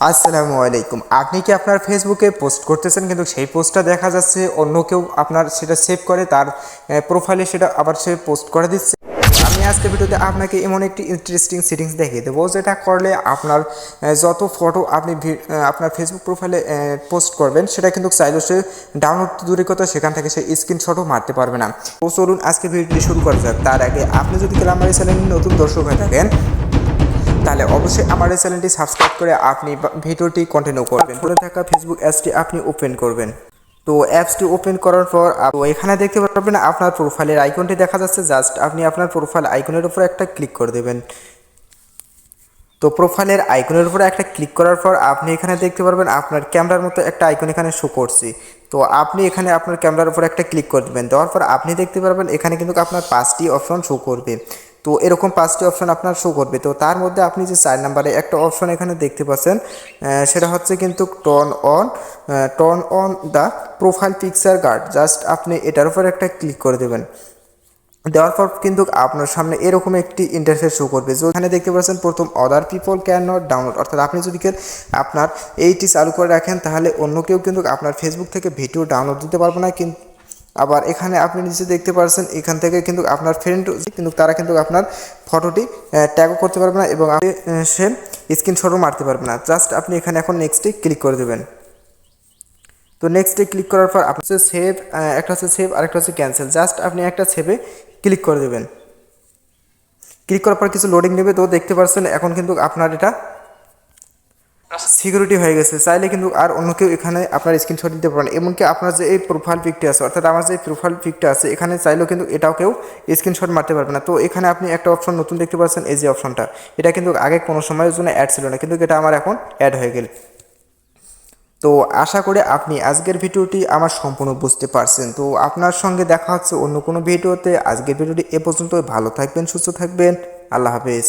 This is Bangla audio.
আসসালামু আলাইকুম। আপনি কি আপনার ফেসবুকে পোস্ট করতেছেন কিন্তু সেই পোস্টটা দেখা যাচ্ছে অন্য কেউ আপনার সেটা সেভ করে তার প্রোফাইলে সেটা আবার সে পোস্ট করে দিচ্ছে। আমি আজকে ভিডিওতে আপনাকে এমন একটি ইন্টারেস্টিং সেটিংস দেখিয়ে দেবো যেটা করলে আপনার যত ফটো আপনি আপনার ফেসবুক প্রোফাইলে পোস্ট করবেন সেটা কিন্তু চাইলে সে ডাউনলোড দূরের কথা সেখান থেকে সে স্ক্রিনশটও মারতে পারবে না। তো চলুন আজকে ভিডিওটি শুরু করা যাক। তার আগে আপনি যদি আমার এই চ্যানেলে নতুন দর্শক হয়ে থাকেন তাহলে অবশ্যই আমার এই চ্যানেলটি সাবস্ক্রাইব করে আপনি ভিডিওটি কন্টিনিউ করবেন। খুলে থাকা ফেসবুক অ্যাপসটি আপনি ওপেন করবেন। তো অ্যাপসটি ওপেন করার পর তো এখানে দেখতে পারবেন আপনার প্রোফাইলের আইকনটি দেখা যাচ্ছে। জাস্ট আপনি আপনার প্রোফাইল আইকনের উপর একটা ক্লিক করে দেবেন। তো প্রোফাইলের আইকনের উপরে একটা ক্লিক করার পর আপনি এখানে দেখতে পারবেন আপনার ক্যামেরার মতো একটা আইকন এখানে শো করছে। তো আপনি এখানে আপনার ক্যামেরার উপর একটা ক্লিক করে দেবেন। দেওয়ার পর আপনি দেখতে পারবেন এখানে কিন্তু আপনার 5টি অপশন শো করবে। তো এরকম 5টি অপশন আপনার শো করবে। তো তার মধ্যে আপনি যে 4 নম্বরে একটা অপশন এখানে দেখতে পাচ্ছেন সেটা হচ্ছে কিন্তু turn on the profile picture guard. Just আপনি এটার উপর একটা ক্লিক করে দেবেন। দেওয়ার পর কিন্তু আপনার সামনে এরকম একটি ইন্টারফেস শো করবে। যেখানে দেখতে পাচ্ছেন প্রথম other people can not download, অর্থাৎ আপনি যদি আপনার এইটি চালু করে রাখেন তাহলে অন্য কেউ কিন্তু আপনার ফেসবুক থেকে ভিডিও ডাউনলোড দিতে পারবে না। কিন্তু আবার এখানে আপনি নিচে দেখতে পাচ্ছেন এখান থেকে কিন্তু আপনার ফ্রেন্ড কিন্তু তারা কিন্তু আপনার ফটোটি ট্যাগও করতে পারবে না এবং আপনি সে স্ক্রিনশটও মারতে পারবে না। জাস্ট আপনি এখানে এখন নেক্সটে ক্লিক করে দেবেন। তো নেক্সটে ক্লিক করার পর আপনার হচ্ছে সেভ, একটা হচ্ছে সেভ আর একটা হচ্ছে ক্যান্সেল। জাস্ট আপনি একটা সেভে ক্লিক করে দেবেন। ক্লিক করার পর কিছু লোডিং নেবে। তো দেখতে পাচ্ছেন এখন কিন্তু আপনার এটা সিকিউরিটি হয়ে গেছে। চাইলে কিন্তু আর অন্য কেউ এখানে আপনার স্ক্রিনশট দিতে পারেন। এমনকি আপনার যে এই প্রোফাইল পিকটা আছে, অর্থাৎ আমার যে প্রোফাইল পিকটা আছে এখানে চাইলেও কিন্তু এটাও কেউ স্ক্রিনশট মারতে পারবে না। তো এখানে আপনি একটা অপশন নতুন দেখতে পাচ্ছেন, এই যে অপশনটা, এটা কিন্তু আগে কোনো সময়ের জন্য অ্যাড ছিল না, কিন্তু এটা আমার এখন অ্যাড হয়ে গেল। তো আশা করি আপনি আজকের ভিডিওটি আমার সম্পূর্ণ বুঝতে পারছেন। তো আপনার সঙ্গে দেখা হচ্ছে অন্য কোনো ভিডিওতে। আজকের ভিডিওটি এ পর্যন্ত। ভালো থাকবেন, সুস্থ থাকবেন। আল্লাহ হাফেজ।